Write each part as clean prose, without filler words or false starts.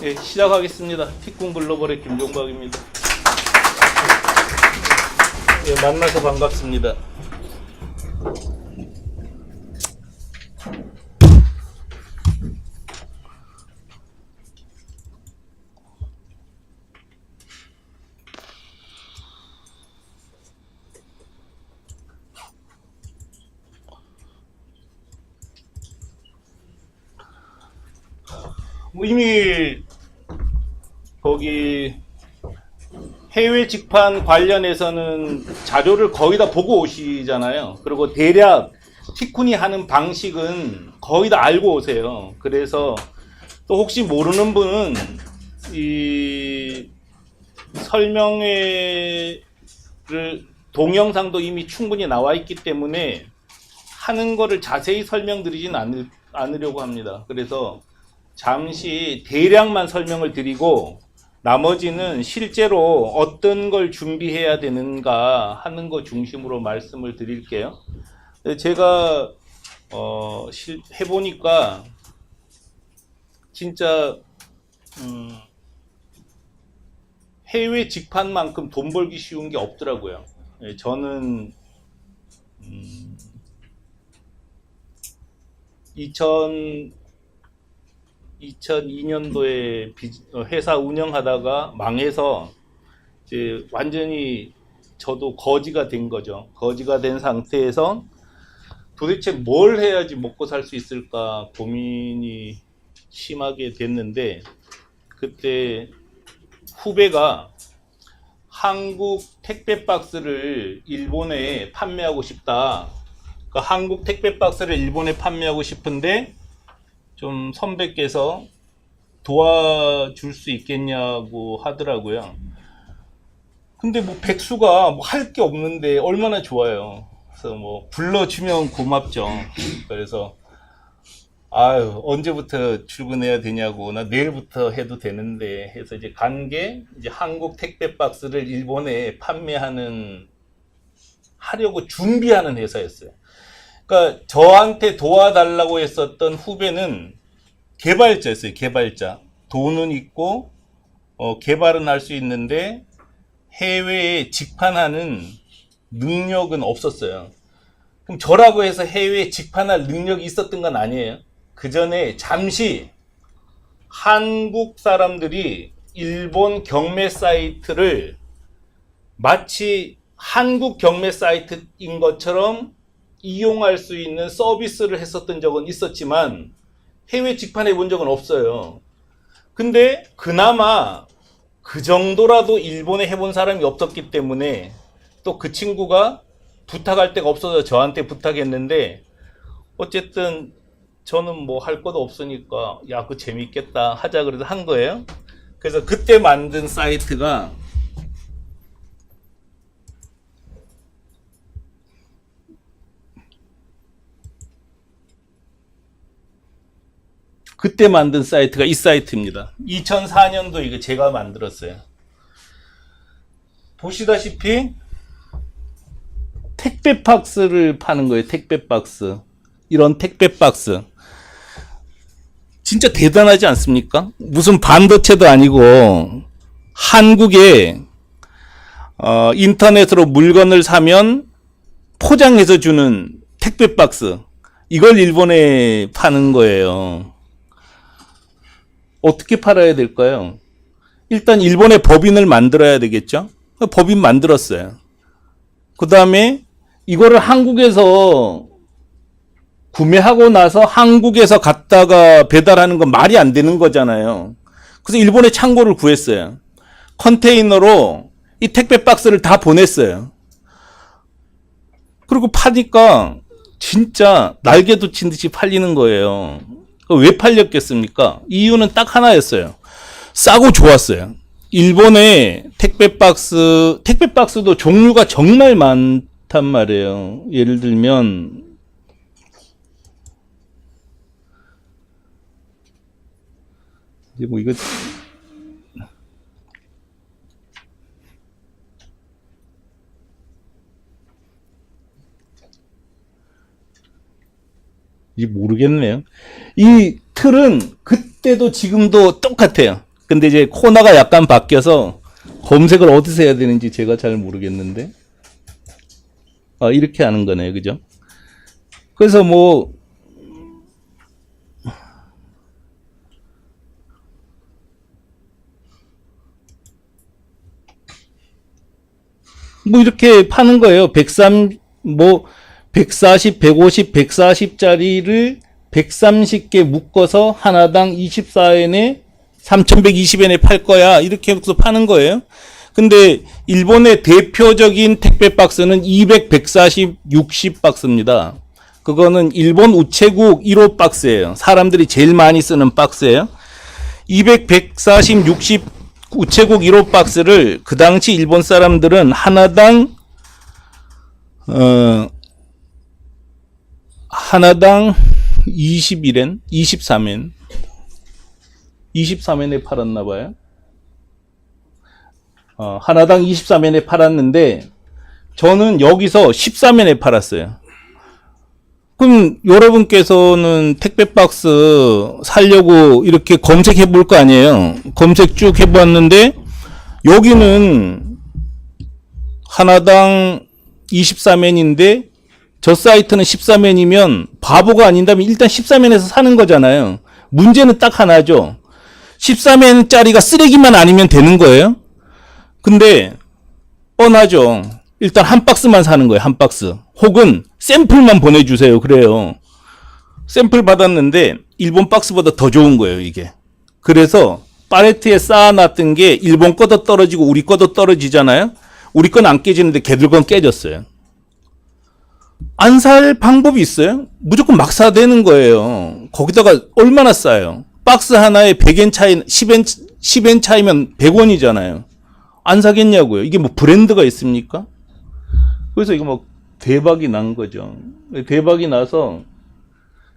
예, 시작하겠습니다. 티쿤 글로벌의 김종박입니다. 예, 만나서 반갑습니다. 이미 거기 해외 직판 관련해서는 자료를 거의 다 보고 오시잖아요. 그리고 대략 티쿤이 하는 방식은 거의 다 알고 오세요. 그래서 또 혹시 모르는 분은 이 설명회를 동영상도 이미 충분히 나와 있기 때문에 하는 거를 자세히 설명드리진 않으려고 합니다. 그래서 잠시 대략만 설명을 드리고 나머지는 실제로 어떤 걸 준비해야 되는가 하는 거 중심으로 말씀을 드릴게요. 제가 해보니까 진짜 해외 직판만큼 돈 벌기 쉬운 게 없더라고요. 저는 2002년도에 회사 운영하다가 망해서 이제 완전히 저도 거지가 된 거죠. 거지가 된 상태에서 도대체 뭘 해야지 먹고 살 수 있을까 고민이 심하게 됐는데, 그때 후배가 한국 택배 박스를 일본에 판매하고 싶다. 그러니까 한국 택배 박스를 일본에 판매하고 싶은데 좀 선배께서 도와줄 수 있겠냐고 하더라고요. 근데 뭐 백수가 뭐 할 게 없는데 얼마나 좋아요. 그래서 뭐 불러주면 고맙죠. 그래서 아유, 언제부터 출근해야 되냐고, 나 내일부터 해도 되는데 해서 이제 간 게 이제 한국 택배 박스를 일본에 하려고 준비하는 회사였어요. 그러니까 저한테 도와달라고 했었던 후배는 개발자였어요. 개발자. 돈은 있고 개발은 할 수 있는데 해외에 직판하는 능력은 없었어요. 그럼 저라고 해서 해외에 직판할 능력이 있었던 건 아니에요. 그 전에 잠시 한국 사람들이 일본 경매 사이트를 마치 한국 경매 사이트인 것처럼 이용할 수 있는 서비스를 했었던 적은 있었지만 해외 직판해 본 적은 없어요. 근데 그나마 그 정도라도 일본에 해본 사람이 없었기 때문에 또 그 친구가 부탁할 데가 없어서 저한테 부탁했는데, 어쨌든 저는 뭐 할 것도 없으니까 야, 그거 재밌겠다 하자 그래서 한 거예요. 그래서 그때 만든 사이트가 이 사이트입니다. 2004년도 이거 제가 만들었어요. 보시다시피 택배 박스를 파는 거예요. 택배 박스. 이런 택배 박스. 진짜 대단하지 않습니까? 무슨 반도체도 아니고 한국에 인터넷으로 물건을 사면 포장해서 주는 택배 박스. 이걸 일본에 파는 거예요. 어떻게 팔아야 될까요? 일단 일본의 법인을 만들어야 되겠죠? 법인 만들었어요. 그 다음에 이거를 한국에서 구매하고 나서 한국에서 갔다가 배달하는 건 말이 안 되는 거잖아요. 그래서 일본에 창고를 구했어요. 컨테이너로 이 택배 박스를 다 보냈어요. 그리고 파니까 진짜 날개도 친 듯이 팔리는 거예요. 왜 팔렸겠습니까? 이유는 딱 하나였어요. 싸고 좋았어요. 일본의 택배 박스도 종류가 정말 많단 말이에요. 예를 들면 이제 뭐 이거 이제 모르겠네요. 이 틀은 그때도 지금도 똑같아요. 근데 이제 코너가 약간 바뀌어서 검색을 어디서 해야 되는지 제가 잘 모르겠는데. 이렇게 하는 거네요. 그죠? 그래서 뭐 이렇게 파는 거예요. 140, 150, 140짜리를 130개 묶어서 하나당 24엔에 3,120엔에 팔 거야. 이렇게 해서 파는 거예요. 근데 일본의 대표적인 택배 박스는 200, 140, 60 박스입니다. 그거는 일본 우체국 1호 박스예요. 사람들이 제일 많이 쓰는 박스예요. 200, 140, 60 우체국 1호 박스를 그 당시 일본 사람들은 하나당 21엔, 23엔, 23엔에 팔았나 봐요. 하나당 23엔에 팔았는데 저는 여기서 13엔에 팔았어요. 그럼 여러분께서는 택배 박스 사려고 이렇게 검색해 볼 거 아니에요. 검색 쭉 해봤는데 여기는 하나당 23엔인데 저 사이트는 13엔이면 바보가 아닌다면 일단 13엔에서 사는 거잖아요. 문제는 딱 하나죠. 13엔짜리가 쓰레기만 아니면 되는 거예요. 근데 뻔하죠. 일단 한 박스만 사는 거예요. 한 박스. 혹은 샘플만 보내주세요. 그래요. 샘플 받았는데 일본 박스보다 더 좋은 거예요. 이게. 그래서 팔레트에 쌓아놨던 게 일본 거도 떨어지고 우리 거도 떨어지잖아요. 우리 건 안 깨지는데 걔들 건 깨졌어요. 안 살 방법이 있어요? 무조건 막 사야 되는 거예요. 거기다가 얼마나 싸요? 박스 하나에 100엔 차이, 10엔 차이면 100원이잖아요. 안 사겠냐고요. 이게 뭐 브랜드가 있습니까? 그래서 이거 뭐 대박이 난 거죠. 대박이 나서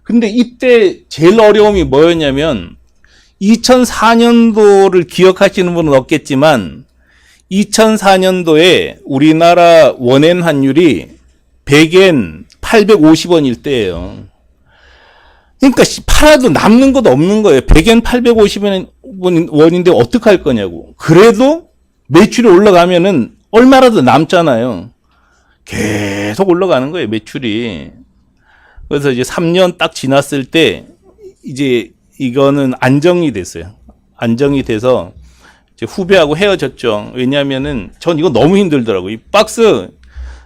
근데 이때 제일 어려움이 뭐였냐면 2004년도를 기억하시는 분은 없겠지만 2004년도에 우리나라 원엔 환율이 100엔 850원일 때예요. 그러니까 팔아도 남는 것도 없는 거예요. 100엔 850원인데 어떡할 거냐고. 그래도 매출이 올라가면은 얼마라도 남잖아요. 계속 올라가는 거예요, 매출이. 그래서 이제 3년 딱 지났을 때 이제 이거는 안정이 됐어요. 안정이 돼서 이제 후배하고 헤어졌죠. 왜냐면은 전 이거 너무 힘들더라고요. 이 박스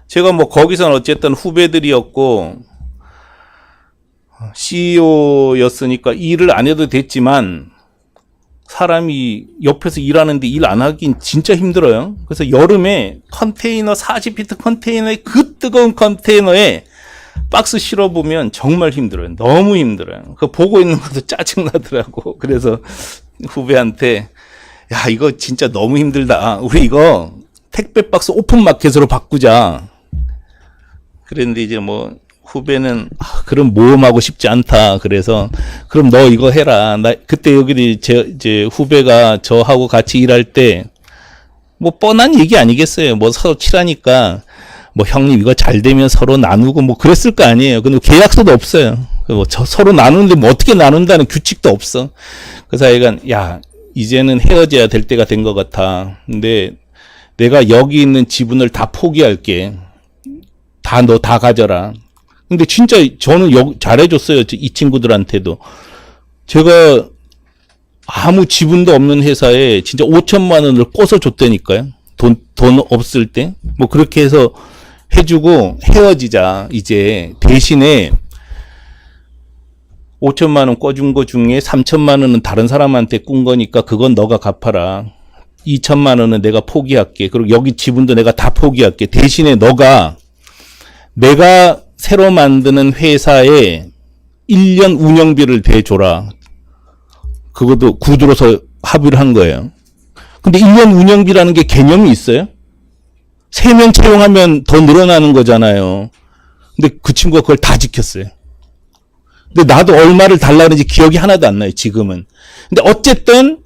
제가 뭐 거기서는 어쨌든 후배들이었고 CEO였으니까 일을 안 해도 됐지만 사람이 옆에서 일하는데 일 안 하긴 진짜 힘들어요. 그래서 여름에 컨테이너 40피트 컨테이너에 그 뜨거운 컨테이너에 박스 실어보면 정말 힘들어요. 너무 힘들어요. 그거 보고 있는 것도 짜증나더라고. 그래서 후배한테 야 이거 진짜 너무 힘들다. 우리 이거 택배 박스 오픈마켓으로 바꾸자. 그랬는데 이제 뭐 후배는 그럼 모험하고 싶지 않다. 그래서 그럼 너 이거 해라. 나 그때 여기 이제 후배가 저하고 같이 일할 때 뭐 뻔한 얘기 아니겠어요. 뭐 서로 친하니까 뭐 형님 이거 잘 되면 서로 나누고 뭐 그랬을 거 아니에요. 근데 계약서도 없어요. 뭐 서로 나누는데 뭐 어떻게 나눈다는 규칙도 없어. 그래서 얘가 야 이제는 헤어져야 될 때가 된 것 같아. 근데 내가 여기 있는 지분을 다 포기할게. 다 너 다 가져라. 근데 진짜 저는 잘해줬어요. 이 친구들한테도. 제가 아무 지분도 없는 회사에 진짜 5천만 원을 꿔서 줬다니까요. 돈 없을 때. 뭐 그렇게 해서 해주고 헤어지자. 이제 대신에 5천만 원 꿔준 거 중에 3천만 원은 다른 사람한테 꾼 거니까 그건 너가 갚아라. 2천만 원은 내가 포기할게. 그리고 여기 지분도 내가 다 포기할게. 대신에 너가 내가 새로 만드는 회사에 1년 운영비를 대줘라. 그것도 구두로서 합의를 한 거예요. 근데 1년 운영비라는 게 개념이 있어요? 3명 채용하면 더 늘어나는 거잖아요. 근데 그 친구가 그걸 다 지켰어요. 근데 나도 얼마를 달라는지 기억이 하나도 안 나요, 지금은. 근데 어쨌든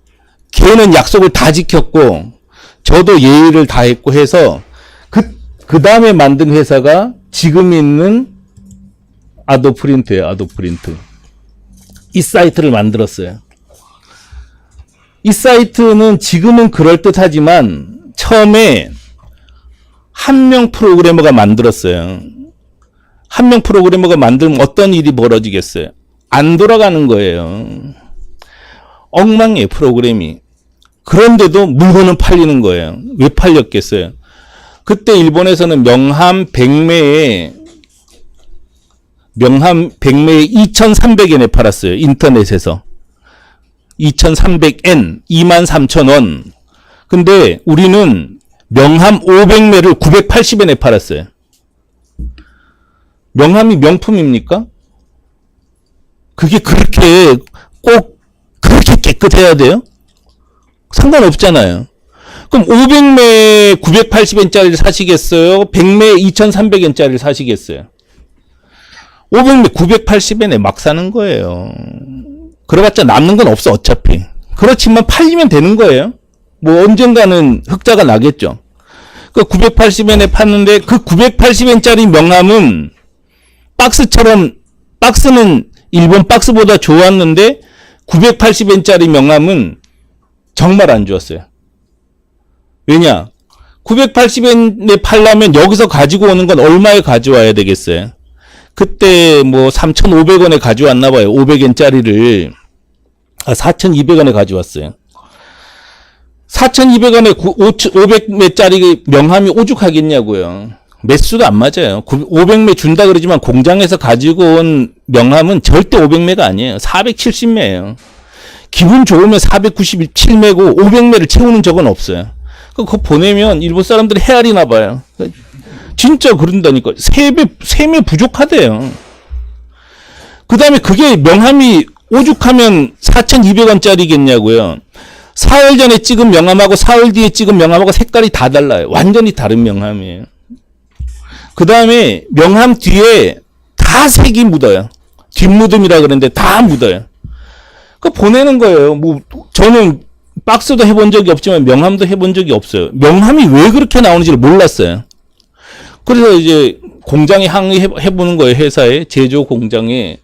걔는 약속을 다 지켰고 저도 예의를 다했고 해서 그 다음에 만든 회사가 지금 있는 아도프린트예요. 아도프린트. 이 사이트를 만들었어요. 이 사이트는 지금은 그럴듯하지만 처음에 한 명 프로그래머가 만들었어요. 한 명 프로그래머가 만들면 어떤 일이 벌어지겠어요? 안 돌아가는 거예요. 엉망이에요, 프로그램이. 그런데도 물건은 팔리는 거예요. 왜 팔렸겠어요? 그때 일본에서는 명함 100매에 2,300엔에 팔았어요. 인터넷에서. 2,300엔, 23,000원. 근데 우리는 명함 500매를 980엔에 팔았어요. 명함이 명품입니까? 그게 그렇게 꼭 그렇게 깨끗해야 돼요? 상관없잖아요. 그럼 500매 980엔짜리를 사시겠어요? 100매 2,300엔짜리를 사시겠어요? 500매 980엔에 막 사는 거예요. 그래봤자 남는 건 없어 어차피. 그렇지만 팔리면 되는 거예요. 뭐 언젠가는 흑자가 나겠죠. 그 980엔에 팠는데 그 980엔짜리 명함은 박스는 일본 박스보다 좋았는데 980엔짜리 명함은 정말 안 좋았어요. 왜냐? 980엔에 팔려면 여기서 가지고 오는 건 얼마에 가져와야 되겠어요? 그때 뭐 3,500원에 가져왔나 봐요. 500엔짜리를. 4,200원에 가져왔어요. 4,200원에 500매짜리 명함이 오죽하겠냐고요. 매수가 안 맞아요. 500매 준다 그러지만 공장에서 가지고 온 명함은 절대 500매가 아니에요. 470매예요. 기분 좋으면 497매고 500매를 채우는 적은 없어요. 그거 보내면 일본 사람들이 헤아리나 봐요. 진짜 그런다니까. 3매 부족하대요. 그 다음에 그게 명함이 오죽하면 4,200원짜리겠냐고요. 사흘 전에 찍은 명함하고 사흘 뒤에 찍은 명함하고 색깔이 다 달라요. 완전히 다른 명함이에요. 그 다음에 명함 뒤에 다 색이 묻어요. 뒷무듬이라 그러는데 다 묻어요. 그 보내는 거예요. 뭐 저는 박스도 해본 적이 없지만 명함도 해본 적이 없어요. 명함이 왜 그렇게 나오는지를 몰랐어요. 그래서 이제 공장에 항의해보는 거예요. 회사에, 제조 공장에.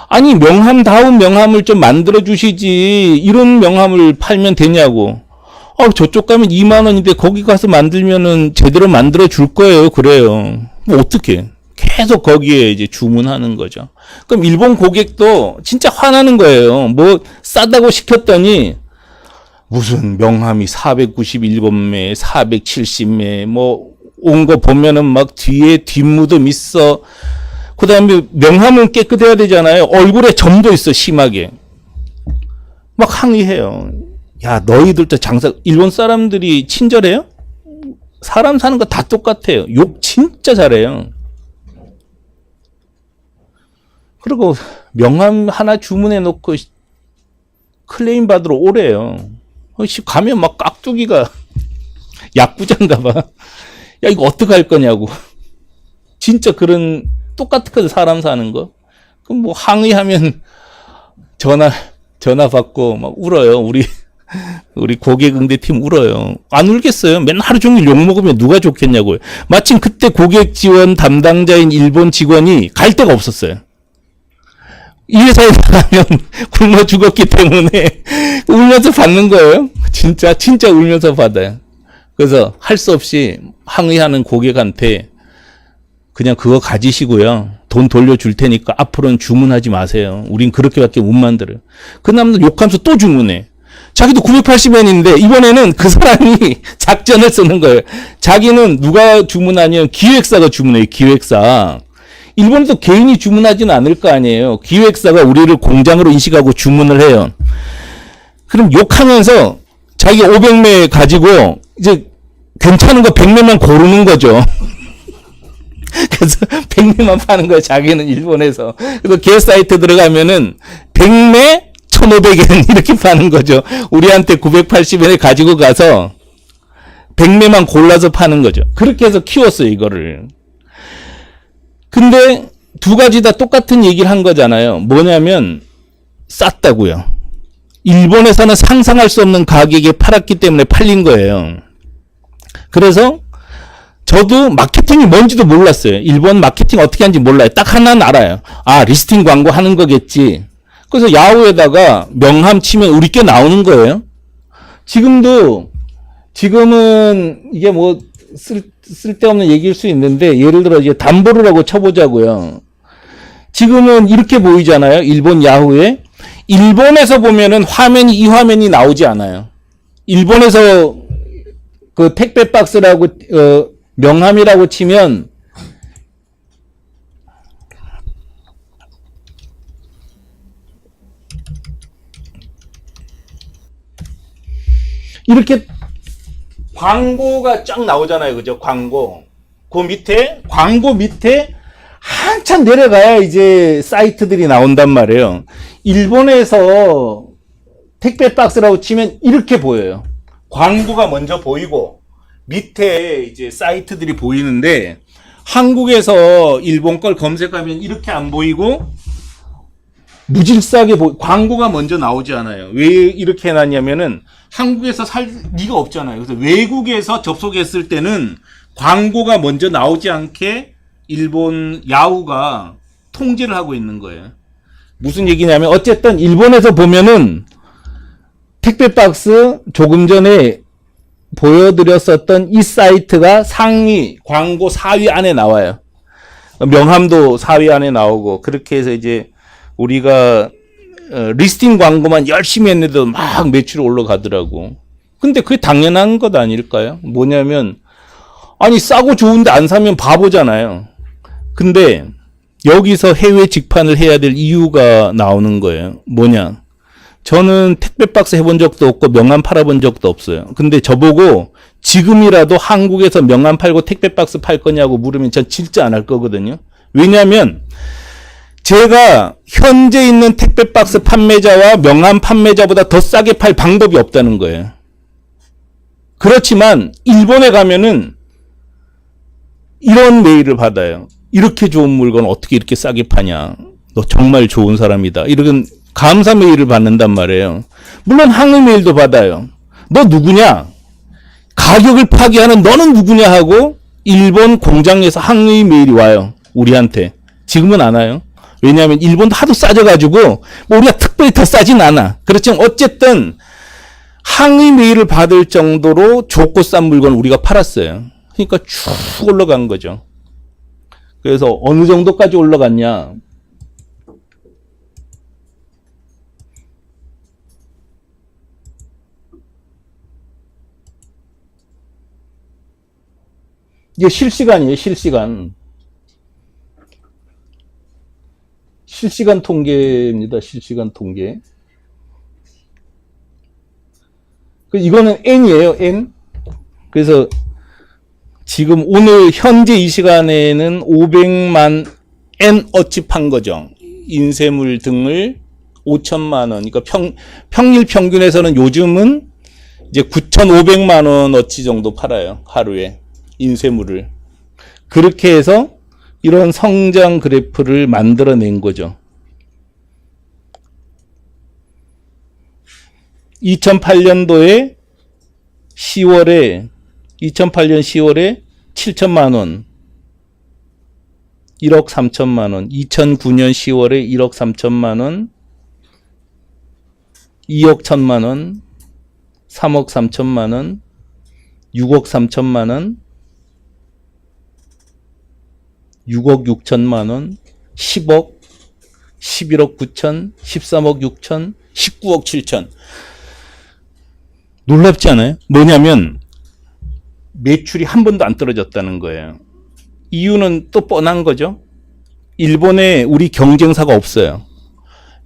아니 명함다운 명함을 좀 만들어 주시지 이런 명함을 팔면 되냐고. 저쪽 가면 2만 원인데 거기 가서 만들면은 제대로 만들어 줄 거예요. 그래요. 뭐 어떻게? 계속 거기에 이제 주문하는 거죠. 그럼 일본 고객도 진짜 화나는 거예요. 뭐 싸다고 시켰더니 무슨 명함이 491번매, 470매 뭐 온 거 보면은 막 뒤에 뒷무덤 있어. 그 다음에 명함은 깨끗해야 되잖아요. 얼굴에 점도 있어, 심하게. 막 항의해요. 야, 너희들도 일본 사람들이 친절해요? 사람 사는 거 다 똑같아요. 욕 진짜 잘해요. 그리고 명함 하나 주문해 놓고 클레임 받으러 오래요. 가면 막 깍두기가 약부장가 봐. 야, 이거 어떡할 거냐고. 진짜 그런 똑같거든, 사람 사는 거. 그럼 뭐 항의하면 전화 받고 막 울어요. 우리 고객응대팀 울어요. 안 울겠어요. 맨날 하루 종일 욕 먹으면 누가 좋겠냐고요. 마침 그때 고객 지원 담당자인 일본 직원이 갈 데가 없었어요. 이 회사에 나가면 굶어 죽었기 때문에 울면서 받는 거예요. 진짜 울면서 받아요. 그래서 할 수 없이 항의하는 고객한테 그냥 그거 가지시고요. 돈 돌려줄 테니까 앞으로는 주문하지 마세요. 우린 그렇게밖에 못 만들어요. 그 남들 욕하면서 또 주문해. 자기도 980엔인데 이번에는 그 사람이 작전을 쓰는 거예요. 자기는 누가 주문하냐면 기획사가 주문해요. 기획사. 일본에도 개인이 주문하지는 않을 거 아니에요. 기획사가 우리를 공장으로 인식하고 주문을 해요. 그럼 욕하면서 자기 500매 가지고 이제 괜찮은 거 100매만 고르는 거죠. 그래서 100매만 파는 거예요. 자기는 일본에서. 그래서 걔 사이트 들어가면은 100매 1,500엔 이렇게 파는 거죠. 우리한테 980엔에 가지고 가서 100매만 골라서 파는 거죠. 그렇게 해서 키웠어요, 이거를. 근데 두 가지 다 똑같은 얘기를 한 거잖아요. 뭐냐면 쌌다고요. 일본에서는 상상할 수 없는 가격에 팔았기 때문에 팔린 거예요. 그래서 저도 마케팅이 뭔지도 몰랐어요. 일본 마케팅 어떻게 하는지 몰라요. 딱 하나는 알아요. 리스팅 광고 하는 거겠지. 그래서 야후에다가 명함 치면 우리 게 나오는 거예요. 지금은 이게 뭐 쓸데없는 얘기일 수 있는데, 예를 들어 이제 담보를 하고 쳐보자고요. 지금은 이렇게 보이잖아요. 일본 야후에. 일본에서 보면은 이 화면이 나오지 않아요. 일본에서 그 택배 박스라고, 명함이라고 치면, 이렇게 광고가 쫙 나오잖아요. 그죠? 광고. 광고 밑에 한참 내려가야 이제 사이트들이 나온단 말이에요. 일본에서 택배 박스라고 치면 이렇게 보여요. 광고가 먼저 보이고 밑에 이제 사이트들이 보이는데, 한국에서 일본 걸 검색하면 이렇게 안 보이고 무질서하게 광고가 먼저 나오지 않아요. 왜 이렇게 해놨냐면은 한국에서 살 리가 없잖아요. 그래서 외국에서 접속했을 때는 광고가 먼저 나오지 않게 일본 야후가 통제를 하고 있는 거예요. 무슨 얘기냐면, 어쨌든 일본에서 보면은 택배 박스 조금 전에 보여드렸었던 이 사이트가 상위 광고 4위 안에 나와요. 명함도 4위 안에 나오고, 그렇게 해서 이제 우리가 리스팅 광고만 열심히 했는데도 막 매출이 올라가더라고. 근데 그게 당연한 것 아닐까요? 뭐냐면, 아니 싸고 좋은데 안 사면 바보잖아요. 근데 여기서 해외 직판을 해야 될 이유가 나오는 거예요. 뭐냐? 저는 택배 박스 해본 적도 없고 명함 팔아본 적도 없어요. 근데 저보고 지금이라도 한국에서 명함 팔고 택배 박스 팔 거냐고 물으면 전 진짜 안 할 거거든요. 왜냐하면 제가 현재 있는 택배 박스 판매자와 명함 판매자보다 더 싸게 팔 방법이 없다는 거예요. 그렇지만 일본에 가면은 이런 메일을 받아요. 이렇게 좋은 물건 어떻게 이렇게 싸게 파냐. 너 정말 좋은 사람이다. 이런 감사 메일을 받는단 말이에요. 물론 항의 메일도 받아요. 너 누구냐? 가격을 파기하는 너는 누구냐 하고 일본 공장에서 항의 메일이 와요. 우리한테. 지금은 안 와요. 왜냐하면 일본도 하도 싸져가지고 뭐 우리가 특별히 더 싸진 않아. 그렇지만 어쨌든 항의 메일을 받을 정도로 좋고 싼 물건을 우리가 팔았어요. 그러니까 쭉 올라간 거죠. 그래서 어느 정도까지 올라갔냐? 이게 실시간이에요, 실시간. 실시간 통계입니다, 실시간 통계. 이거는 N이에요, N. 그래서 지금 오늘 현재 이 시간에는 500만 N 어치 판 거죠. 인쇄물 등을 5천만 원. 그러니까 평일 평균에서는 요즘은 이제 9,500만 원 어치 정도 팔아요. 하루에. 인쇄물을. 그렇게 해서 이런 성장 그래프를 만들어낸 거죠. 2008년 10월에 7천만 원, 1억 3천만 원, 2009년 10월에 1억 3천만 원, 2억 1천만 원, 3억 3천만 원, 6억 3천만 원, 6억 6천만 원, 10억, 11억 9천, 13억 6천, 19억 7천. 놀랍지 않아요? 뭐냐면 매출이 한 번도 안 떨어졌다는 거예요. 이유는 또 뻔한 거죠. 일본에 우리 경쟁사가 없어요.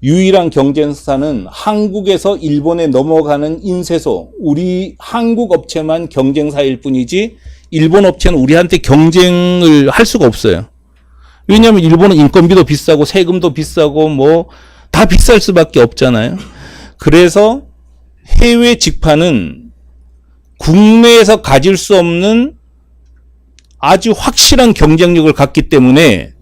유일한 경쟁사는 한국에서 일본에 넘어가는 인쇄소, 우리 한국 업체만 경쟁사일 뿐이지 일본 업체는 우리한테 경쟁을 할 수가 없어요. 왜냐하면 일본은 인건비도 비싸고 세금도 비싸고 뭐 다 비쌀 수밖에 없잖아요. 그래서 해외 직판은 국내에서 가질 수 없는 아주 확실한 경쟁력을 갖기 때문에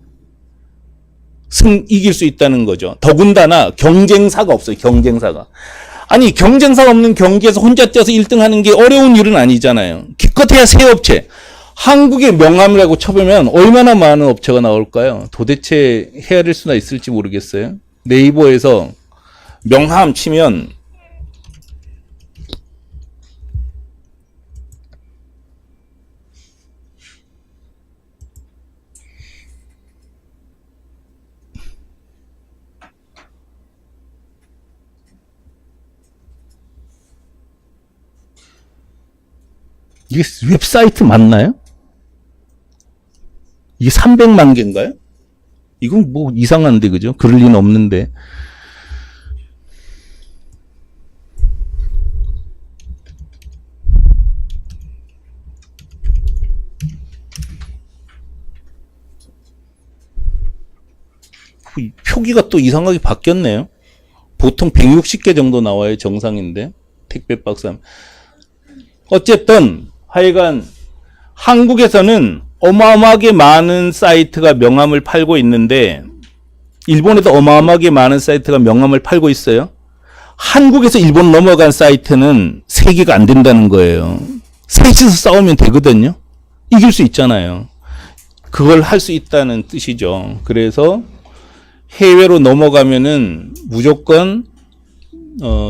이길 수 있다는 거죠. 더군다나 경쟁사가 없어요. 경쟁사가. 아니 경쟁사가 없는 경기에서 혼자 뛰어서 1등 하는 게 어려운 일은 아니잖아요. 기껏해야 새 업체. 한국의 명함이라고 쳐보면 얼마나 많은 업체가 나올까요? 도대체 헤아릴 수나 있을지 모르겠어요. 네이버에서 명함 치면 이게 웹사이트 맞나요? 이게 300만 개인가요? 이건 뭐 이상한데, 그죠? 그럴 리는 없는데. 이 표기가 또 이상하게 바뀌었네요. 보통 160개 정도 나와요. 정상인데. 택배 박스. 어쨌든, 하여간, 한국에서는 어마어마하게 많은 사이트가 명함을 팔고 있는데, 일본에도 어마어마하게 많은 사이트가 명함을 팔고 있어요. 한국에서 일본 넘어간 사이트는 3개가 안 된다는 거예요. 셋이서 싸우면 되거든요. 이길 수 있잖아요. 그걸 할 수 있다는 뜻이죠. 그래서 해외로 넘어가면은 무조건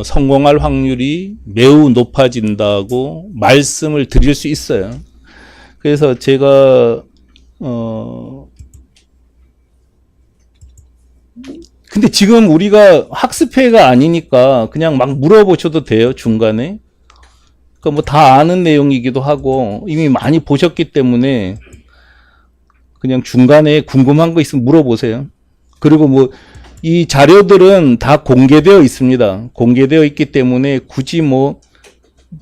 성공할 확률이 매우 높아진다고 말씀을 드릴 수 있어요. 그래서 제가 근데 지금 우리가 학습회가 아니니까 그냥 막 물어보셔도 돼요, 중간에. 그러니까 뭐 다 아는 내용이기도 하고 이미 많이 보셨기 때문에 그냥 중간에 궁금한 거 있으면 물어보세요. 그리고 뭐 이 자료들은 다 공개되어 있습니다. 공개되어 있기 때문에 굳이 뭐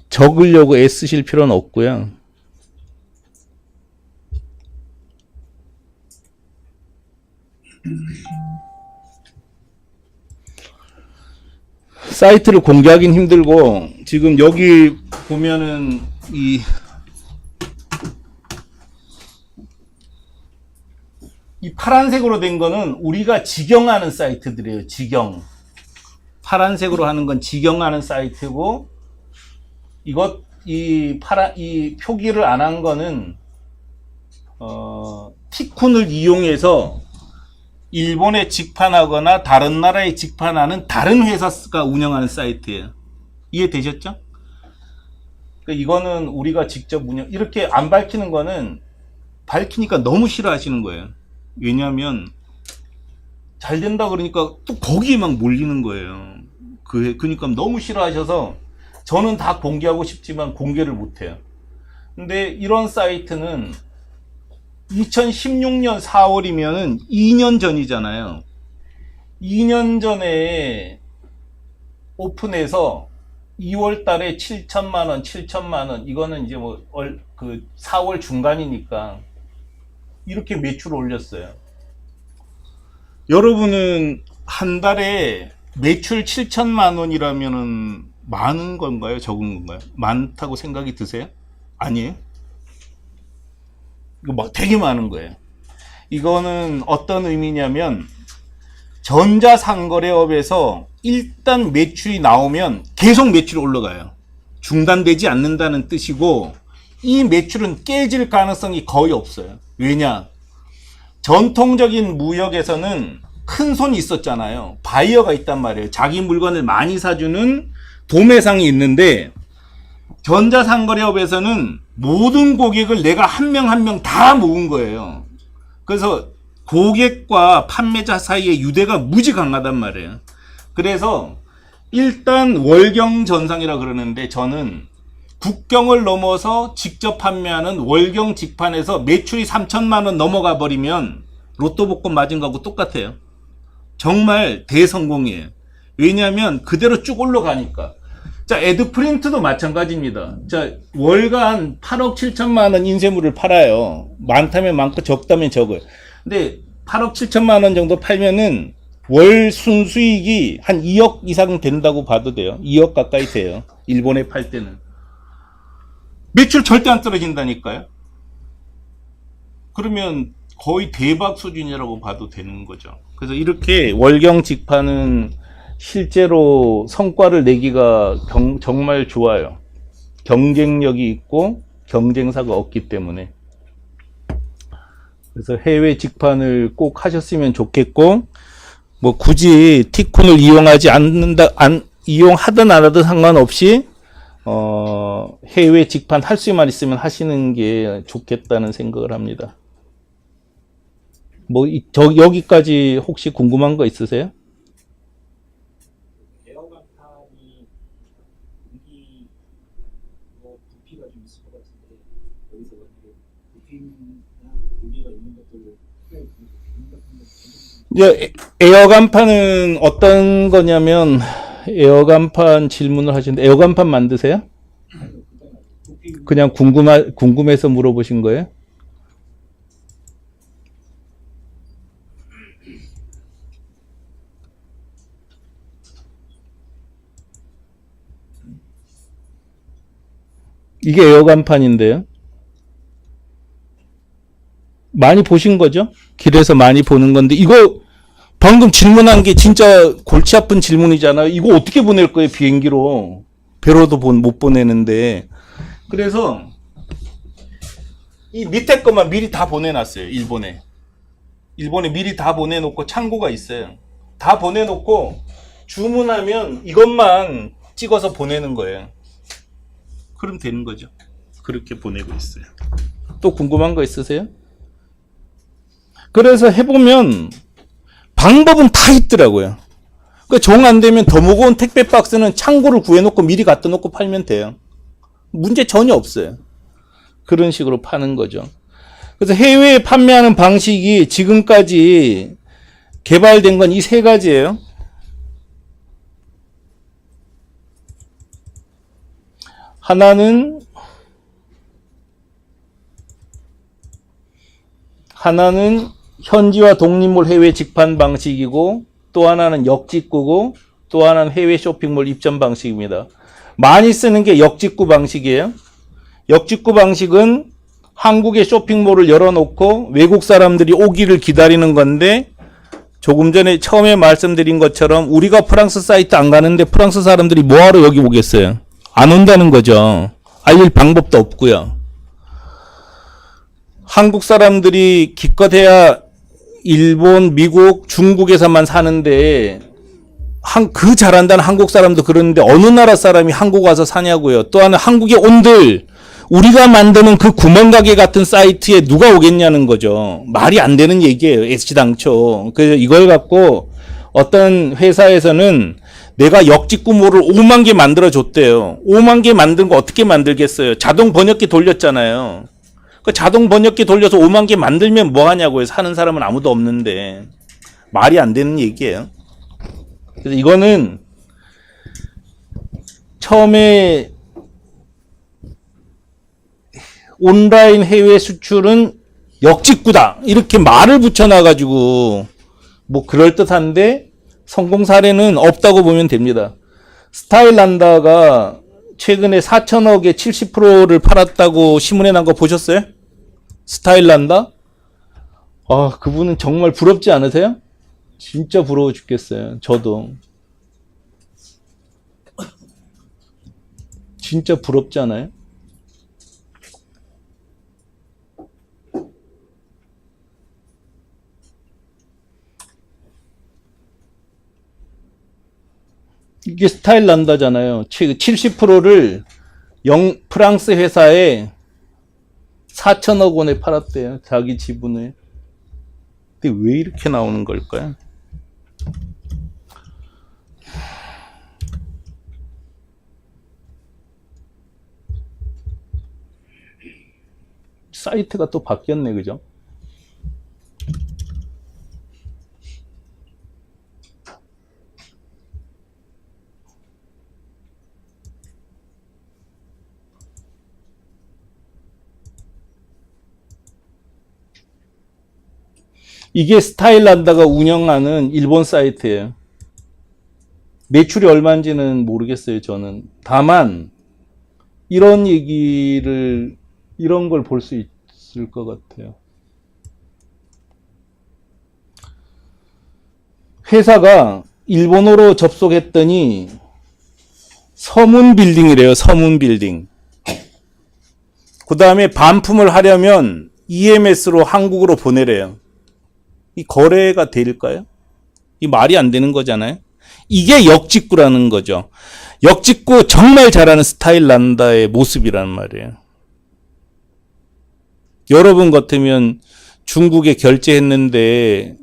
적으려고 애쓰실 필요는 없고요. 사이트를 공개하긴 힘들고 지금 여기 보면은 이 파란색으로 된 거는 우리가 직영하는 사이트들이에요. 직영. 파란색으로 하는 건 직영하는 사이트고 이 표기를 안 한 거는 티쿤을 이용해서 일본에 직판하거나 다른 나라에 직판하는 다른 회사가 운영하는 사이트예요. 이해되셨죠? 그러니까 이거는 우리가 직접 이렇게 안 밝히는 거는 밝히니까 너무 싫어하시는 거예요. 왜냐하면 잘 된다 그러니까 또 거기에 막 몰리는 거예요. 그러니까 너무 싫어하셔서 저는 다 공개하고 싶지만 공개를 못해요. 근데 이런 사이트는 2016년 4월이면은 2년 전이잖아요. 2년 전에 오픈해서 2월 달에 7천만 원, 이거는 이제 뭐, 4월 중간이니까 이렇게 매출을 올렸어요. 여러분은 한 달에 매출 7천만 원이라면은 많은 건가요? 적은 건가요? 많다고 생각이 드세요? 아니에요? 이거 막 되게 많은 거예요. 이거는 어떤 의미냐면 전자상거래업에서 일단 매출이 나오면 계속 매출이 올라가요. 중단되지 않는다는 뜻이고 이 매출은 깨질 가능성이 거의 없어요. 왜냐? 전통적인 무역에서는 큰 손이 있었잖아요. 바이어가 있단 말이에요. 자기 물건을 많이 사주는 도매상이 있는데 전자상거래업에서는 모든 고객을 내가 한 명 한 명 다 모은 거예요. 그래서 고객과 판매자 사이의 유대가 무지 강하단 말이에요. 그래서 일단 월경 전상이라 그러는데 저는 국경을 넘어서 직접 판매하는 월경 직판에서 매출이 3천만 원 넘어가 버리면 로또 복권 맞은 거하고 똑같아요. 정말 대성공이에요. 왜냐하면 그대로 쭉 올라가니까. 자, 에드프린트도 마찬가지입니다. 자, 월간 8억 7천만 원 인쇄물을 팔아요. 많다면 많고 적다면 적어요. 근데 8억 7천만 원 정도 팔면은 월 순수익이 한 2억 이상 된다고 봐도 돼요. 2억 가까이 돼요. 일본에 팔 때는. 매출 절대 안 떨어진다니까요. 그러면 거의 대박 수준이라고 봐도 되는 거죠. 그래서 이렇게 월경 직판은 실제로 성과를 내기가 정말 좋아요. 경쟁력이 있고 경쟁사가 없기 때문에. 그래서 해외 직판을 꼭 하셨으면 좋겠고, 뭐 굳이 티쿤을 이용하든 안 하든 상관없이 해외 직판 할 수만 있으면 하시는 게 좋겠다는 생각을 합니다. 뭐 여기까지 혹시 궁금한 거 있으세요? 에어간판이 공기 부피가 좀 있을 것 같은데 이제 에어 간판은 어떤 거냐면 에어 간판 질문을 하시는데 에어 간판 만드세요? 그냥 궁금해서 물어보신 거예요? 이게 에어 간판인데요. 많이 보신 거죠? 길에서 많이 보는 건데 이거 방금 질문한 게 진짜 골치 아픈 질문이잖아요. 이거 어떻게 보낼 거예요, 비행기로? 배로도 못 보내는데. 그래서 이 밑에 것만 미리 다 보내놨어요, 일본에. 일본에 미리 다 보내놓고 창고가 있어요. 다 보내놓고 주문하면 이것만 찍어서 보내는 거예요. 그럼 되는 거죠. 그렇게 보내고 있어요. 또 궁금한 거 있으세요? 그래서 해보면 방법은 다 있더라고요. 정 안 되면 더 무거운 택배 박스는 창고를 구해놓고 미리 갖다 놓고 팔면 돼요. 문제 전혀 없어요. 그런 식으로 파는 거죠. 그래서 해외에 판매하는 방식이 지금까지 개발된 건 이 세 가지예요. 하나는 현지화 독립몰 해외 직판 방식이고 또 하나는 역직구고 또 하나는 해외 쇼핑몰 입점 방식입니다. 많이 쓰는 게 역직구 방식이에요. 역직구 방식은 한국의 쇼핑몰을 열어놓고 외국 사람들이 오기를 기다리는 건데 조금 전에 처음에 말씀드린 것처럼 우리가 프랑스 사이트 안 가는데 프랑스 사람들이 뭐하러 여기 오겠어요? 안 온다는 거죠. 알릴 방법도 없고요. 한국 사람들이 기껏해야 일본, 미국, 중국에서만 사는데 그 잘한다는 한국 사람도 그러는데 어느 나라 사람이 한국 와서 사냐고요. 또 하나 한국에 온들 우리가 만드는 그 구멍가게 같은 사이트에 누가 오겠냐는 거죠. 말이 안 되는 얘기예요. 애시당초. 그래서 이걸 갖고 어떤 회사에서는 내가 역직구몰을 5만 개 만들어 줬대요. 5만 개 만든 거 어떻게 만들겠어요? 자동 번역기 돌렸잖아요. 그 자동 번역기 돌려서 5만 개 만들면 뭐 하냐고요. 사는 사람은 아무도 없는데. 말이 안 되는 얘기예요. 그래서 이거는 처음에 온라인 해외 수출은 역직구다. 이렇게 말을 붙여놔가지고 뭐 그럴듯한데 성공 사례는 없다고 보면 됩니다. 스타일란다가 최근에 4천억에 70%를 팔았다고 신문에 난 거 보셨어요? 스타일란다? 아, 그분은 정말 부럽지 않으세요? 진짜 부러워 죽겠어요. 저도. 진짜 부럽지 않아요? 이게 스타일란다잖아요. 70%를 프랑스 회사에 4천억 원에 팔았대요. 자기 지분을. 근데 왜 이렇게 나오는 걸까요? 사이트가 또 바뀌었네, 그죠? 이게 스타일란다가 운영하는 일본 사이트예요. 매출이 얼마인지는 모르겠어요, 저는. 다만 이런 걸 볼 수 있을 것 같아요. 회사가 일본어로 접속했더니 서문 빌딩이래요, 서문 빌딩. 그 다음에 반품을 하려면 EMS로 한국으로 보내래요. 이 거래가 될까요? 이 말이 안 되는 거잖아요. 이게 역직구라는 거죠. 역직구 정말 잘하는 스타일란다의 모습이란 말이에요. 여러분 같으면 중국에 결제했는데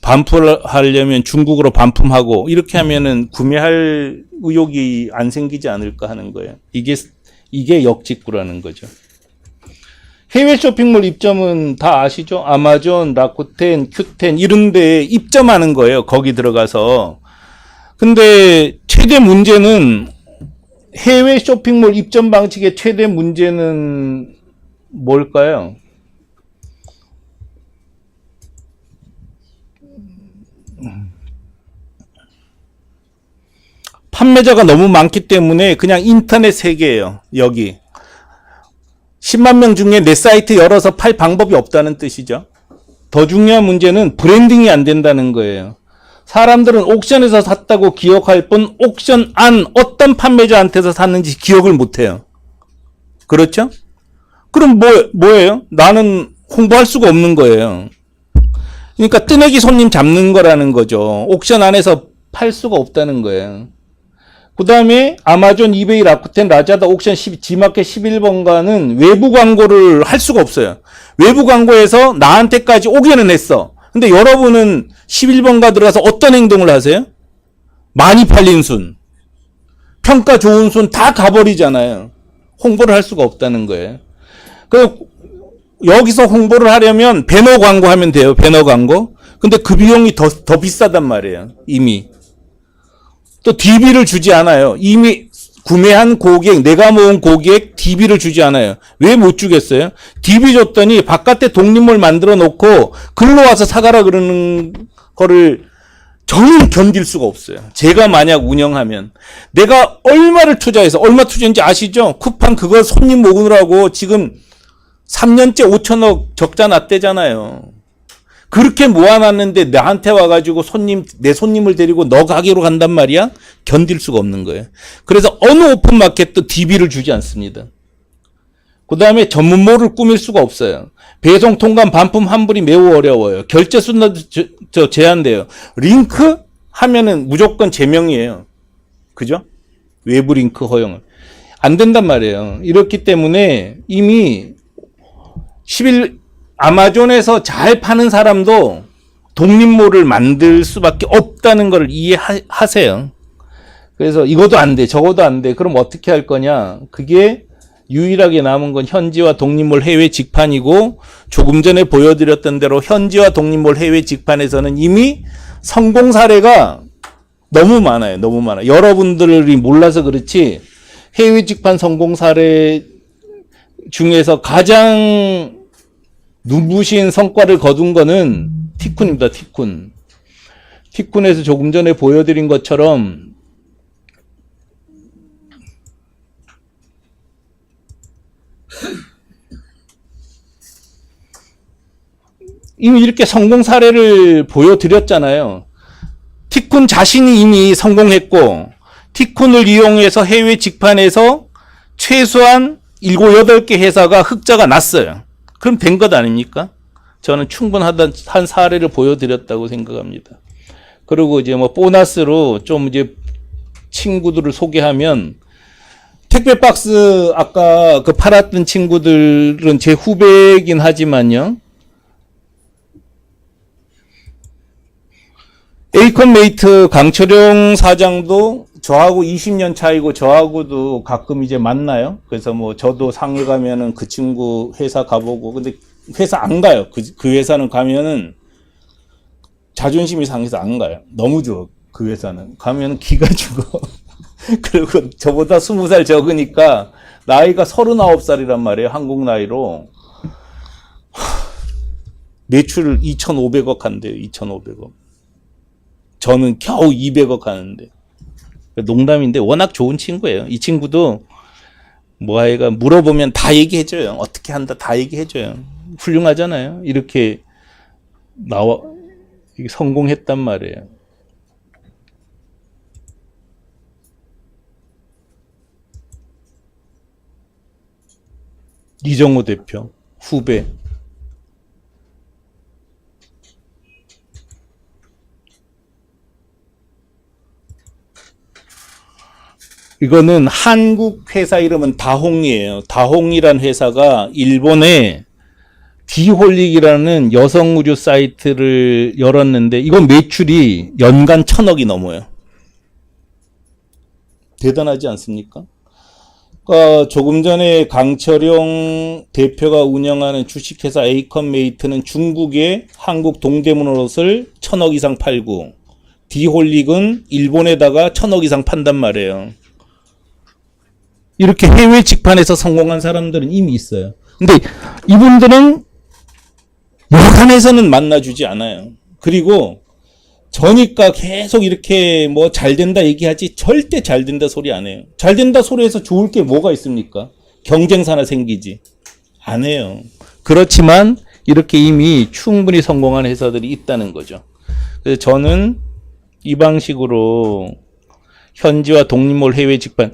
반품하려면 중국으로 반품하고 이렇게 하면은 구매할 의욕이 안 생기지 않을까 하는 거예요. 이게 역직구라는 거죠. 해외 쇼핑몰 입점은 다 아시죠? 아마존, 라쿠텐, 큐텐 이런 데 입점하는 거예요. 거기 들어가서. 근데 최대 문제는 해외 쇼핑몰 입점 방식의 최대 문제는 뭘까요? 판매자가 너무 많기 때문에 그냥 인터넷 세계예요. 여기 10만 명 중에 내 사이트 열어서 팔 방법이 없다는 뜻이죠. 더 중요한 문제는 브랜딩이 안 된다는 거예요. 사람들은 옥션에서 샀다고 기억할 뿐 옥션 안 어떤 판매자한테서 샀는지 기억을 못해요. 그렇죠? 그럼 뭐예요? 나는 홍보할 수가 없는 거예요. 그러니까 뜨내기 손님 잡는 거라는 거죠. 옥션 안에서 팔 수가 없다는 거예요. 그 다음에 아마존, 이베이, 라쿠텐, 라자다, 옥션, 지마켓 11번가는 외부 광고를 할 수가 없어요. 외부 광고에서 나한테까지 오기는 했어. 근데 여러분은 11번가 들어가서 어떤 행동을 하세요? 많이 팔린 순, 평가 좋은 순 다 가버리잖아요. 홍보를 할 수가 없다는 거예요. 여기서 홍보를 하려면 배너 광고 하면 돼요. 배너 광고. 근데 그 비용이 더 비싸단 말이에요. 이미. 또 DB를 주지 않아요. 이미 구매한 고객, 내가 모은 고객 DB를 주지 않아요. 왜 못 주겠어요? DB 줬더니 바깥에 독립몰 만들어 놓고 글로 와서 사가라 그러는 거를 전혀 견딜 수가 없어요. 제가 만약 운영하면 내가 얼마 투자했는지 아시죠? 쿠팡 그거 손님 모으느라고 지금 3년째 5천억 적자 났대잖아요. 그렇게 모아놨는데 나한테 와가지고 내 손님을 데리고 너 가게로 간단 말이야? 견딜 수가 없는 거예요. 그래서 어느 오픈마켓도 DB를 주지 않습니다. 그 다음에 전문몰을 꾸밀 수가 없어요. 배송 통관 반품 환불이 매우 어려워요. 결제 순서도 제한돼요. 링크 하면은 무조건 제명이에요. 그죠? 외부 링크 허용을. 안 된단 말이에요. 이렇기 때문에 이미 아마존에서 잘 파는 사람도 독립몰을 만들 수밖에 없다는 걸 이해하세요. 그래서 이것도 안 돼, 저것도 안 돼. 그럼 어떻게 할 거냐? 그게 유일하게 남은 건 현지화 독립몰 해외 직판이고, 조금 전에 보여드렸던 대로 현지화 독립몰 해외 직판에서는 이미 성공 사례가 너무 많아요. 너무 많아요. 여러분들이 몰라서 그렇지 해외 직판 성공 사례 중에서 가장 눈부신 성과를 거둔 거는 티쿤입니다. 티쿤. 티쿤에서 조금 전에 보여드린 것처럼 이미 이렇게 성공 사례를 보여드렸잖아요. 티쿤 자신이 이미 성공했고, 티쿤을 이용해서 해외 직판에서 최소한 7, 8개 회사가 흑자가 났어요. 그럼 된 것 아닙니까? 저는 충분한 사례를 보여드렸다고 생각합니다. 그리고 이제 보너스로 좀 이제 친구들을 소개하면, 택배 박스 아까 그 팔았던 친구들은 제 후배이긴 하지만요. 에이컨메이트 강철용 사장도 저하고 20년 차이고 저하고도 가끔 이제 만나요. 그래서 저도 상해 가면은 그 친구 회사 가보고, 근데 회사 안 가요. 그 회사는 가면은 자존심이 상해서 안 가요. 너무 좋아. 그 회사는 가면은 기가 죽어. 그리고 저보다 20살 적으니까 나이가 39살이란 말이에요. 한국 나이로. 매출 2,500억 한대요. 2,500억. 저는 겨우 200억 하는데. 농담인데 워낙 좋은 친구예요. 이 친구도 아이가 물어보면 다 얘기해줘요. 어떻게 한다 다 얘기해줘요. 훌륭하잖아요. 이렇게 성공했단 말이에요. 이정호 대표 후배. 이거는 한국 회사 이름은 다홍이에요. 다홍이란 회사가 일본에 디홀릭이라는 여성 의류 사이트를 열었는데 이건 매출이 연간 1,000억이 넘어요. 대단하지 않습니까? 조금 전에 강철용 대표가 운영하는 주식회사 에이컨메이트는 중국에 한국 동대문 옷을 1,000억 이상 팔고 디홀릭은 일본에다가 1,000억 이상 판단 말이에요. 이렇게 해외 직판에서 성공한 사람들은 이미 있어요. 근데 이분들은 여간에서는 만나주지 않아요. 그리고 저니까 계속 이렇게 뭐 잘 된다 얘기하지 절대 잘 된다 소리 안 해요. 잘 된다 소리에서 좋을 게 뭐가 있습니까? 경쟁사나 생기지. 안 해요. 그렇지만 이렇게 이미 충분히 성공한 회사들이 있다는 거죠. 그래서 저는 이 방식으로 현지와 독립몰 해외 직판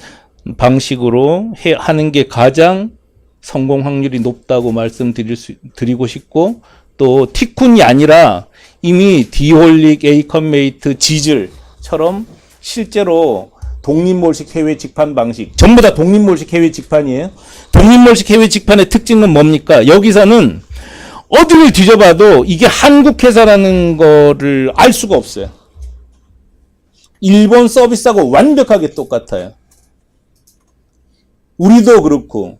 방식으로 하는 게 가장 성공 확률이 높다고 말씀드리고 싶고, 또 티쿤이 아니라 이미 디홀릭, 에이컨메이트, 지즐처럼 실제로 독립몰식 해외 직판 방식, 전부 다 독립몰식 해외 직판이에요. 독립몰식 해외 직판의 특징은 뭡니까? 여기서는 어디를 뒤져봐도 이게 한국 회사라는 거를 알 수가 없어요. 일본 서비스하고 완벽하게 똑같아요. 우리도 그렇고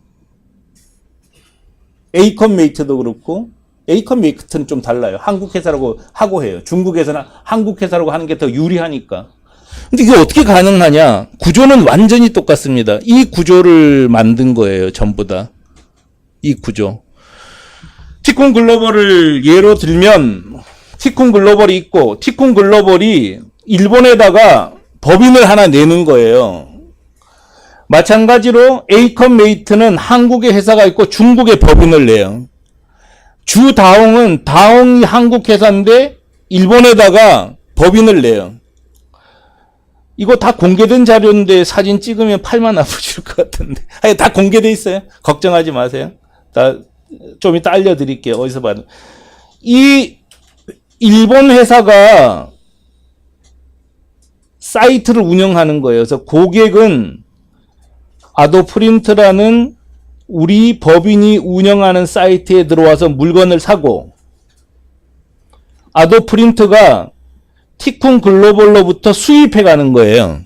에이컨메이트도 그렇고, 에이컨메이트는 좀 달라요. 한국 회사라고 하고 해요. 중국에서는 한국 회사라고 하는 게 더 유리하니까. 근데 이게 어떻게 가능하냐? 구조는 완전히 똑같습니다. 이 구조를 만든 거예요. 전부 다. 이 구조. 티쿤 글로벌을 예로 들면 티쿤 글로벌이 있고, 티쿤 글로벌이 일본에다가 법인을 하나 내는 거예요. 마찬가지로 에이컨메이트는 한국에 회사가 있고 중국에 법인을 내요. 주다홍은 다홍이 한국 회사인데 일본에다가 법인을 내요. 이거 다 공개된 자료인데 사진 찍으면 팔만 아프실 것 같은데. 아니, 다 공개돼 있어요. 걱정하지 마세요. 좀 이따 알려드릴게요. 어디서 봐도. 이 일본 회사가 사이트를 운영하는 거예요. 그래서 고객은 아도프린트라는 우리 법인이 운영하는 사이트에 들어와서 물건을 사고, 아도프린트가 티쿤 글로벌로부터 수입해 가는 거예요.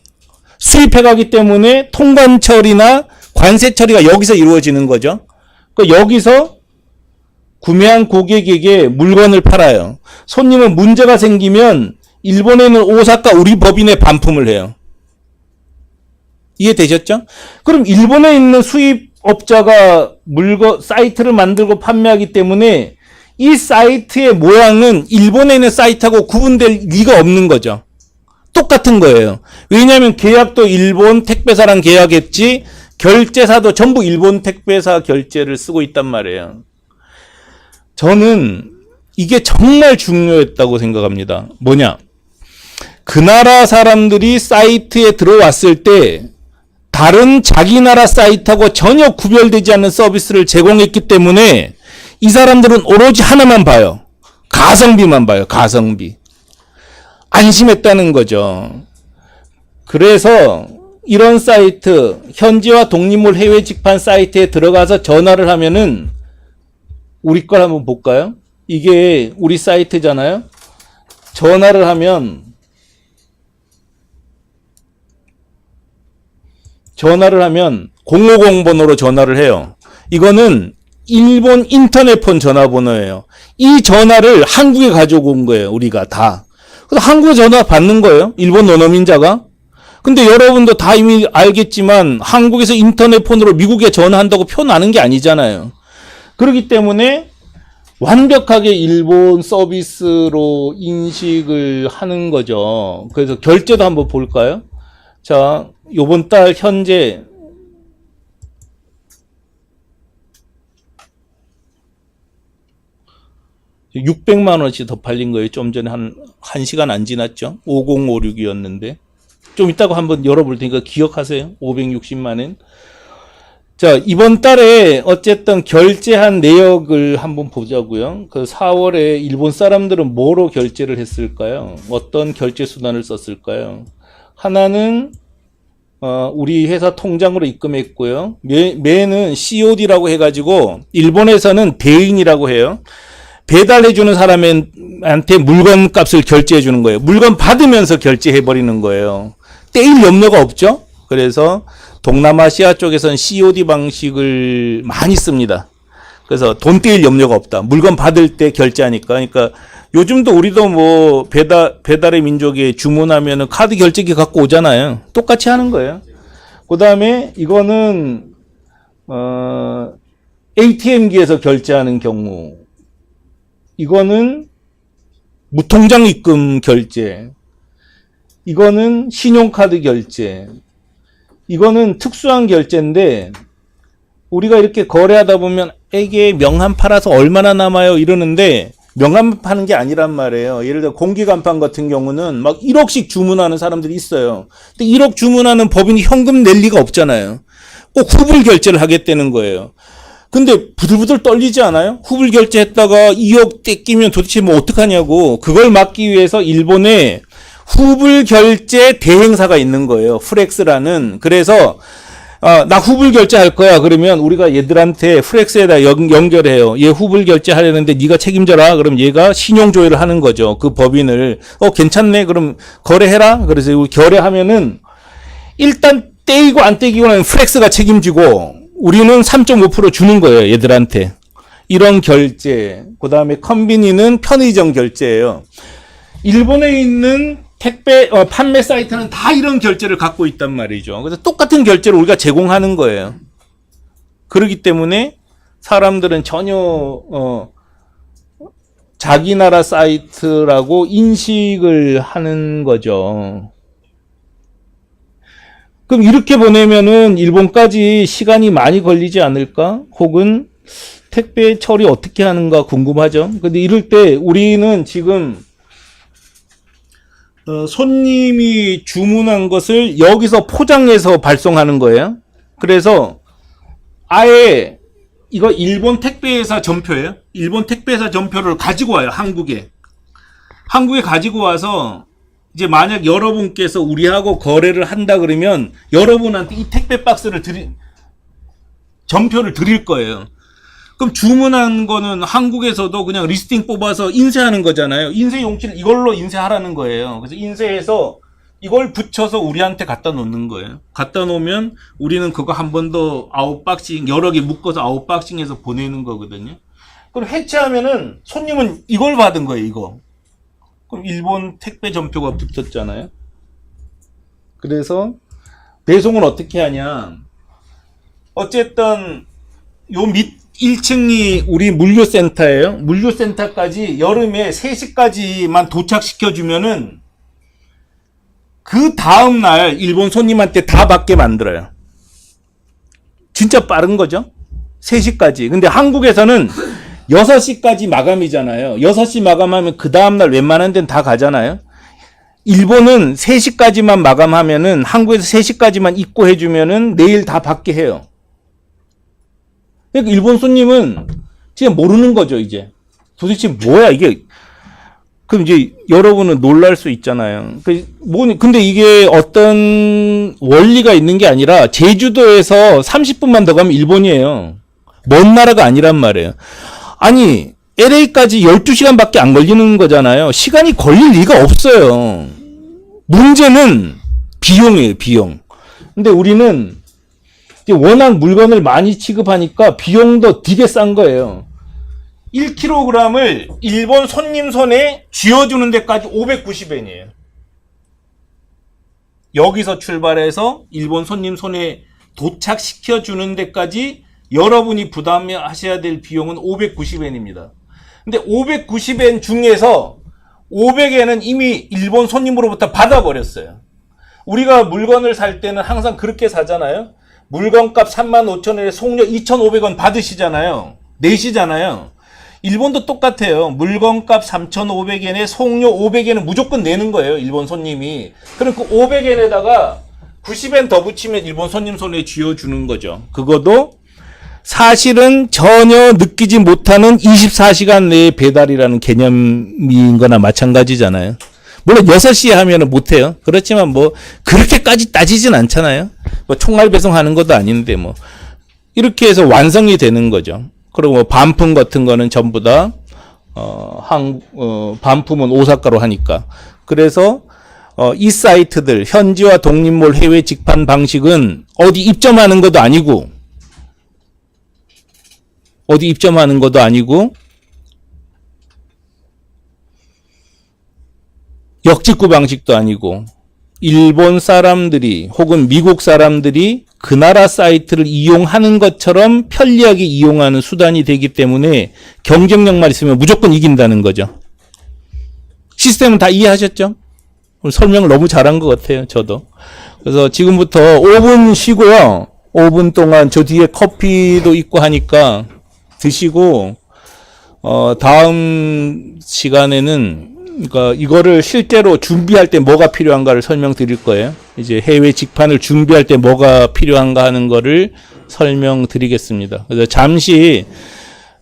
수입해 가기 때문에 통관 처리나 관세 처리가 여기서 이루어지는 거죠. 여기서 구매한 고객에게 물건을 팔아요. 손님은 문제가 생기면 일본에 있는 오사카 우리 법인에 반품을 해요. 이해되셨죠? 그럼 일본에 있는 수입업자가 사이트를 만들고 판매하기 때문에 이 사이트의 모양은 일본에 있는 사이트하고 구분될 리가 없는 거죠. 똑같은 거예요. 왜냐하면 계약도 일본 택배사랑 계약했지, 결제사도 전부 일본 택배사 결제를 쓰고 있단 말이에요. 저는 이게 정말 중요했다고 생각합니다. 뭐냐? 그 나라 사람들이 사이트에 들어왔을 때 다른 자기 나라 사이트하고 전혀 구별되지 않는 서비스를 제공했기 때문에 이 사람들은 오로지 하나만 봐요. 가성비만 봐요. 가성비. 안심했다는 거죠. 그래서 이런 사이트, 현지와 독립몰 해외 직판 사이트에 들어가서 전화를 하면은, 우리 걸 한번 볼까요? 이게 우리 사이트잖아요. 전화를 하면 050 번호로 전화를 해요. 이거는 일본 인터넷폰 전화번호예요. 이 전화를 한국에 가지고 온 거예요. 우리가 다. 그래서 한국에 전화 받는 거예요. 일본 원어민자가. 근데 여러분도 다 이미 알겠지만 한국에서 인터넷폰으로 미국에 전화한다고 표 나는 게 아니잖아요. 그렇기 때문에 완벽하게 일본 서비스로 인식을 하는 거죠. 그래서 결제도 한번 볼까요? 자, 요번 달 현재 600만 원씩 더 팔린 거예요. 좀 전에 한 1시간 안 지났죠. 5056이었는데. 좀 이따가 한번 열어볼 테니까 기억하세요. 560만 원. 자, 이번 달에 어쨌든 결제한 내역을 한번 보자고요. 그 4월에 일본 사람들은 뭐로 결제를 했을까요? 어떤 결제 수단을 썼을까요? 하나는 우리 회사 통장으로 입금했고요. 매는 COD라고 해가지고 일본에서는 배인이라고 해요. 배달해주는 사람한테 물건 값을 결제해주는 거예요. 물건 받으면서 결제해버리는 거예요. 떼일 염려가 없죠. 그래서 동남아시아 쪽에서는 COD 방식을 많이 씁니다. 그래서 돈 떼일 염려가 없다. 물건 받을 때 결제하니까. 그러니까 요즘도 우리도 뭐 배달의 민족에 주문하면은 카드 결제기 갖고 오잖아요. 똑같이 하는 거예요. 그 다음에 이거는 ATM기에서 결제하는 경우, 이거는 무통장 입금 결제, 이거는 신용카드 결제, 이거는 특수한 결제인데 우리가 이렇게 거래하다 보면 이게 명함 팔아서 얼마나 남아요 이러는데 명함 파는 게 아니란 말이에요. 예를 들어 공기간판 같은 경우는 막 1억씩 주문하는 사람들이 있어요. 근데 1억 주문하는 법인이 현금 낼 리가 없잖아요. 꼭 후불 결제를 하겠다는 거예요. 근데 부들부들 떨리지 않아요? 후불 결제했다가 2억 떼끼면 도대체 뭐 어떡하냐고. 그걸 막기 위해서 일본에 후불 결제 대행사가 있는 거예요. 프렉스라는. 그래서 나 후불 결제할 거야. 그러면 우리가 얘들한테 프렉스에다 연결해요. 얘 후불 결제하려는데 네가 책임져라. 그럼 얘가 신용 조회를 하는 거죠. 그 법인을. 괜찮네. 그럼 거래해라. 그래서 거래하면은 일단 떼이고 안 떼기고는 프렉스가 책임지고 우리는 3.5% 주는 거예요. 얘들한테. 이런 결제. 그 다음에 컨비니는 편의점 결제예요. 일본에 있는 택배, 판매 사이트는 다 이런 결제를 갖고 있단 말이죠. 그래서 똑같은 결제를 우리가 제공하는 거예요. 그렇기 때문에 사람들은 전혀, 자기 나라 사이트라고 인식을 하는 거죠. 그럼 이렇게 보내면은 일본까지 시간이 많이 걸리지 않을까? 혹은 택배 처리 어떻게 하는가 궁금하죠? 근데 이럴 때 우리는 지금 손님이 주문한 것을 여기서 포장해서 발송하는 거예요. 그래서 아예 이거 일본 택배회사 전표예요. 일본 택배회사 전표를 가지고 와요. 한국에 가지고 와서 이제 만약 여러분께서 우리하고 거래를 한다 그러면 여러분한테 이 택배 박스를 전표를 드릴 거예요. 그럼 주문한 거는 한국에서도 그냥 리스팅 뽑아서 인쇄하는 거잖아요. 인쇄 용지를 이걸로 인쇄하라는 거예요. 그래서 인쇄해서 이걸 붙여서 우리한테 갖다 놓는 거예요. 갖다 놓으면 우리는 그거 한 번 더 아웃박싱, 여러 개 묶어서 아웃박싱해서 보내는 거거든요. 그럼 해체하면은 손님은 이걸 받은 거예요, 이거. 그럼 일본 택배 전표가 붙었잖아요. 그래서 배송을 어떻게 하냐. 어쨌든 요 밑 1층이 우리 물류센터예요. 물류센터까지 여름에 3시까지만 도착시켜주면은 그 다음날 일본 손님한테 다 받게 만들어요. 진짜 빠른 거죠. 3시까지. 근데 한국에서는 6시까지 마감이잖아요. 6시 마감하면 그 다음날 웬만한 데는 다 가잖아요. 일본은 3시까지만 마감하면은 한국에서 3시까지만 입고 해주면은 내일 다 받게 해요. 그러니까 일본 손님은 진짜 모르는 거죠, 이제. 도대체 뭐야, 이게. 그럼 이제 여러분은 놀랄 수 있잖아요. 근데 이게 어떤 원리가 있는 게 아니라 제주도에서 30분만 더 가면 일본이에요. 먼 나라가 아니란 말이에요. 아니, LA까지 12시간밖에 안 걸리는 거잖아요. 시간이 걸릴 리가 없어요. 문제는 비용이에요, 비용. 근데 우리는 워낙 물건을 많이 취급하니까 비용도 되게 싼 거예요. 1kg을 일본 손님 손에 쥐어주는 데까지 590엔이에요. 여기서 출발해서 일본 손님 손에 도착시켜주는 데까지 여러분이 부담하셔야 될 비용은 590엔입니다. 근데 590엔 중에서 500엔은 이미 일본 손님으로부터 받아버렸어요. 우리가 물건을 살 때는 항상 그렇게 사잖아요. 물건값 35,000원에 송료 2,500원 받으시잖아요. 내시잖아요. 일본도 똑같아요. 물건값 3,500엔에 송료 500엔은 무조건 내는 거예요. 일본 손님이. 그럼 그 500엔에다가 90엔 더 붙이면 일본 손님 손에 쥐어주는 거죠. 그것도 사실은 전혀 느끼지 못하는 24시간 내의 배달이라는 개념인 거나 마찬가지잖아요. 물론 6시에 하면은 못해요. 그렇지만 뭐 그렇게까지 따지진 않잖아요. 뭐 총알 배송하는 것도 아닌데 뭐 이렇게 해서 완성이 되는 거죠. 그리고 뭐 반품 같은 거는 전부 다 반품은 오사카로 하니까. 그래서 이 사이트들 현지화 독립몰 해외 직판 방식은 어디 입점하는 것도 아니고 역직구 방식도 아니고 일본 사람들이 혹은 미국 사람들이 그 나라 사이트를 이용하는 것처럼 편리하게 이용하는 수단이 되기 때문에 경쟁력만 있으면 무조건 이긴다는 거죠. 시스템은 다 이해하셨죠? 오늘 설명을 너무 잘한 것 같아요. 저도. 그래서 지금부터 5분 쉬고요. 5분 동안 저 뒤에 커피도 있고 하니까 드시고 다음 시간에는 그러니까 이거를 실제로 준비할 때 뭐가 필요한가를 설명드릴 거예요. 이제 해외 직판을 준비할 때 뭐가 필요한가 하는 거를 설명드리겠습니다. 그래서 잠시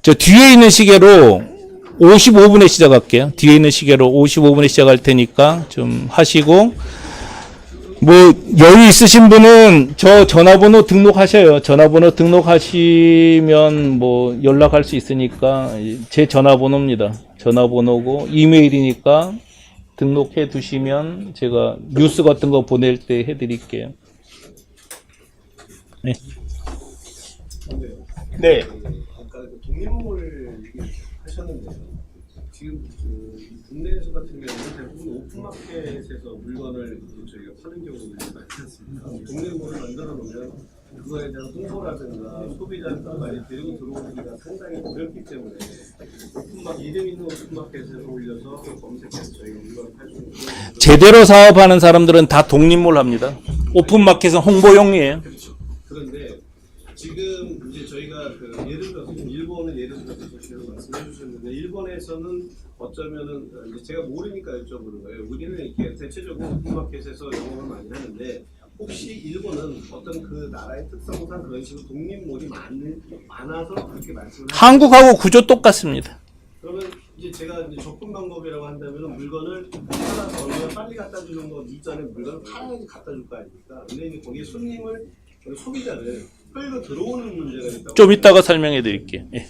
저 뒤에 있는 시계로 55분에 시작할게요. 뒤에 있는 시계로 55분에 시작할 테니까 좀 하시고 뭐 여유 있으신 분은 저 전화번호 등록하셔요. 전화번호 등록하시면 뭐 연락할 수 있으니까 제 전화번호입니다. 전화번호고 이메일이니까 등록해 두시면 제가 뉴스 같은 거 보낼 때 해드릴게요. 네. 네. 아까 그 독립몰 하셨는데요. 지금 그 국내에서 같은 경우는 대부분 오픈마켓에서 물건을 저희가 파는 경우들이 많지 않습니까? 독립몰을 만들어 놓으면 그거에 대한 홍보라든가 소비자가 많이 데리고 들어오기가 상당히 어렵기 때문에 이름 있는 오픈마켓에서 올려서 검색해서 저희가 물건을 팔 수 있는 제대로 사업하는 사람들은 다 독립몰 합니다. 오픈마켓은 홍보용이에요. 그렇죠. 그런데 지금 이제 저희가 그 예를 들어서 일본은 예를 들어서 계속 말씀해 주셨는데 일본에서는 어쩌면은 이제 제가 모르니까 여쭤보는 거예요. 우리는 이렇게 대체적으로 오픈마켓에서 영업을 많이 하는데 혹시 일본은 어떤 그 나라의 특성상 그런 식으로 독립몰이 많아서 그렇게 말씀을 한국하고 구조 똑같습니다. 그러면 이제 제가 이제 접근 방법이라고 한다면 물건을 팔아서 얼마나 빨리 갖다 주는 거 이전에 물건을 팔아야지 갖다 줄 거 아닙니까? 근데 이제 거기에 손님을 소비자를 끌고 들어오는 문제가 있다고. 좀 이따가 설명해 드릴게요. 예.